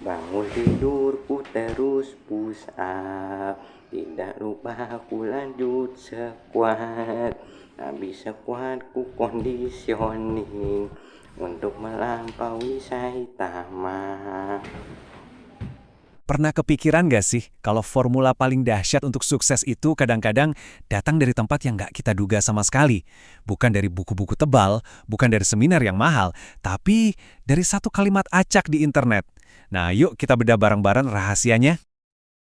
Bangun tidurku terus push up. Tidak lupa aku lanjut sekuat. Habis sekuat ku conditioning untuk melampaui Saitama. Pernah kepikiran gak sih kalau formula paling dahsyat untuk sukses itu kadang-kadang datang dari tempat yang gak kita duga sama sekali? Bukan dari buku-buku tebal, bukan dari seminar yang mahal, tapi dari satu kalimat acak di internet. Nah, yuk kita bedah bareng-bareng rahasianya.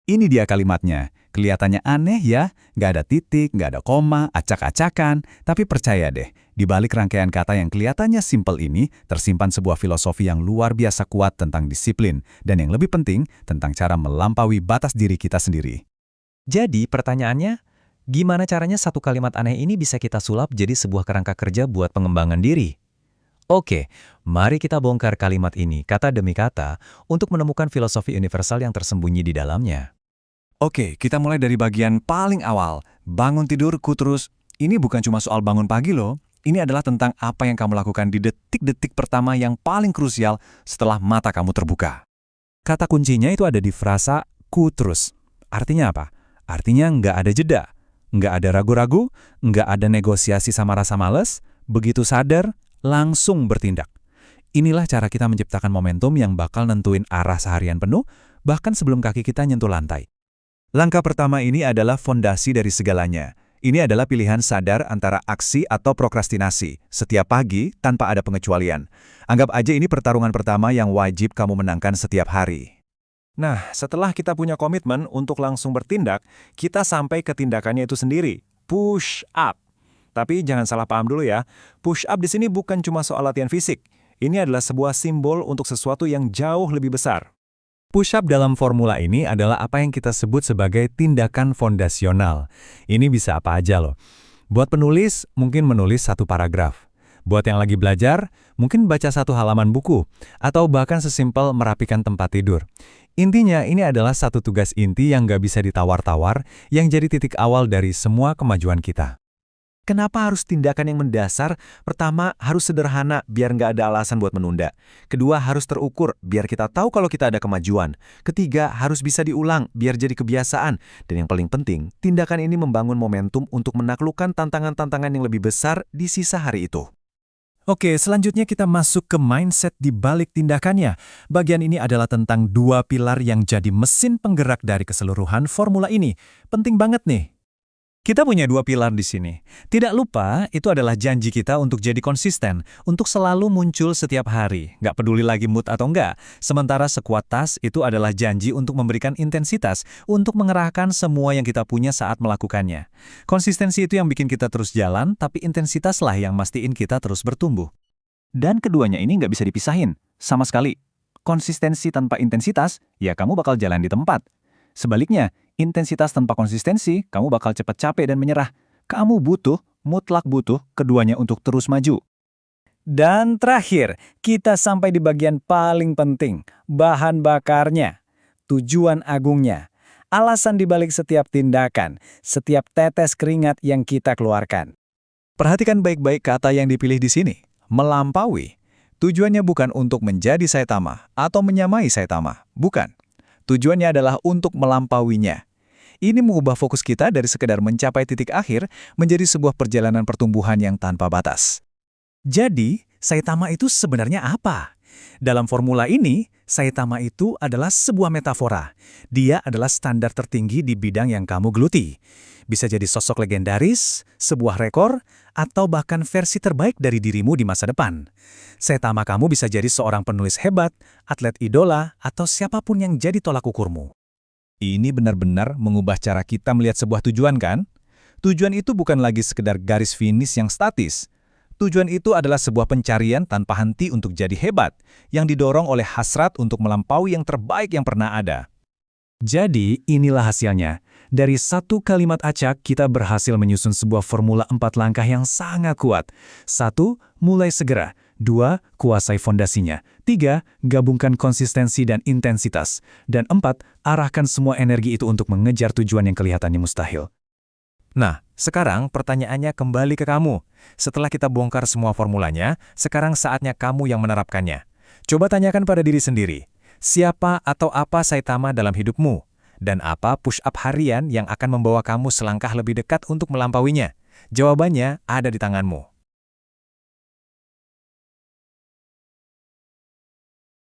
Ini dia kalimatnya. Kelihatannya aneh ya, nggak ada titik, nggak ada koma, acak-acakan. Tapi percaya deh, di balik rangkaian kata yang kelihatannya simpel ini, tersimpan sebuah filosofi yang luar biasa kuat tentang disiplin, dan yang lebih penting, tentang cara melampaui batas diri kita sendiri. Jadi pertanyaannya, gimana caranya satu kalimat aneh ini bisa kita sulap jadi sebuah kerangka kerja buat pengembangan diri? Oke, mari kita bongkar kalimat ini kata demi kata untuk menemukan filosofi universal yang tersembunyi di dalamnya. Oke, kita mulai dari bagian paling awal. Bangun tidurku terus. Ini bukan cuma soal bangun pagi loh. Ini adalah tentang apa yang kamu lakukan di detik-detik pertama yang paling krusial setelah mata kamu terbuka. Kata kuncinya itu ada di frasa ku terus. Artinya apa? Artinya nggak ada jeda. Nggak ada ragu-ragu, nggak ada negosiasi sama rasa males. Begitu sadar, langsung bertindak. Inilah cara kita menciptakan momentum yang bakal nentuin arah seharian penuh, bahkan sebelum kaki kita nyentuh lantai. Langkah pertama ini adalah fondasi dari segalanya. Ini adalah pilihan sadar antara aksi atau prokrastinasi, setiap pagi tanpa ada pengecualian. Anggap aja ini pertarungan pertama yang wajib kamu menangkan setiap hari. Nah, setelah kita punya komitmen untuk langsung bertindak, kita sampai ke tindakannya itu sendiri, push up. Tapi jangan salah paham dulu ya, push up di sini bukan cuma soal latihan fisik. Ini adalah sebuah simbol untuk sesuatu yang jauh lebih besar. Push-up dalam formula ini adalah apa yang kita sebut sebagai tindakan fondasional. Ini bisa apa aja loh. Buat penulis, mungkin menulis satu paragraf. Buat yang lagi belajar, mungkin baca satu halaman buku. Atau bahkan sesimpel merapikan tempat tidur. Intinya, ini adalah satu tugas inti yang nggak bisa ditawar-tawar, yang jadi titik awal dari semua kemajuan kita. Kenapa harus tindakan yang mendasar? Pertama, harus sederhana biar nggak ada alasan buat menunda. Kedua, harus terukur biar kita tahu kalau kita ada kemajuan. Ketiga, harus bisa diulang biar jadi kebiasaan. Dan yang paling penting, tindakan ini membangun momentum untuk menaklukkan tantangan-tantangan yang lebih besar di sisa hari itu. Oke, selanjutnya kita masuk ke mindset di balik tindakannya. Bagian ini adalah tentang dua pilar yang jadi mesin penggerak dari keseluruhan formula ini. Penting banget nih. Kita punya dua pilar di sini. Tidak lupa, itu adalah janji kita untuk jadi konsisten, untuk selalu muncul setiap hari, nggak peduli lagi mood atau enggak. Sementara sekuat tas itu adalah janji untuk memberikan intensitas, untuk mengerahkan semua yang kita punya saat melakukannya. Konsistensi itu yang bikin kita terus jalan, tapi intensitaslah yang mastiin kita terus bertumbuh. Dan keduanya ini nggak bisa dipisahin, sama sekali. Konsistensi tanpa intensitas, ya kamu bakal jalan di tempat. Sebaliknya, intensitas tanpa konsistensi, kamu bakal cepat capek dan menyerah. Kamu mutlak butuh keduanya untuk terus maju. Dan terakhir, kita sampai di bagian paling penting, bahan bakarnya, tujuan agungnya, alasan dibalik setiap tindakan, setiap tetes keringat yang kita keluarkan. Perhatikan baik-baik kata yang dipilih di sini, melampaui. Tujuannya bukan untuk menjadi Saitama atau menyamai Saitama, bukan. Tujuannya adalah untuk melampauinya. Ini mengubah fokus kita dari sekedar mencapai titik akhir menjadi sebuah perjalanan pertumbuhan yang tanpa batas. Jadi, Saitama itu sebenarnya apa? Dalam formula ini, Saitama itu adalah sebuah metafora. Dia adalah standar tertinggi di bidang yang kamu geluti. Bisa jadi sosok legendaris, sebuah rekor, atau bahkan versi terbaik dari dirimu di masa depan. Saitama kamu bisa jadi seorang penulis hebat, atlet idola, atau siapapun yang jadi tolak ukurmu. Ini benar-benar mengubah cara kita melihat sebuah tujuan kan? Tujuan itu bukan lagi sekedar garis finish yang statis. Tujuan itu adalah sebuah pencarian tanpa henti untuk jadi hebat, yang didorong oleh hasrat untuk melampaui yang terbaik yang pernah ada. Jadi, inilah hasilnya. Dari satu kalimat acak, kita berhasil menyusun sebuah formula 4 langkah yang sangat kuat. 1. Mulai segera. 2. Kuasai fondasinya. 3. Gabungkan konsistensi dan intensitas. Dan 4. Arahkan semua energi itu untuk mengejar tujuan yang kelihatannya mustahil. Nah, sekarang pertanyaannya kembali ke kamu. Setelah kita bongkar semua formulanya, sekarang saatnya kamu yang menerapkannya. Coba tanyakan pada diri sendiri. Siapa atau apa Saitama dalam hidupmu? Dan apa push-up harian yang akan membawa kamu selangkah lebih dekat untuk melampauinya? Jawabannya ada di tanganmu.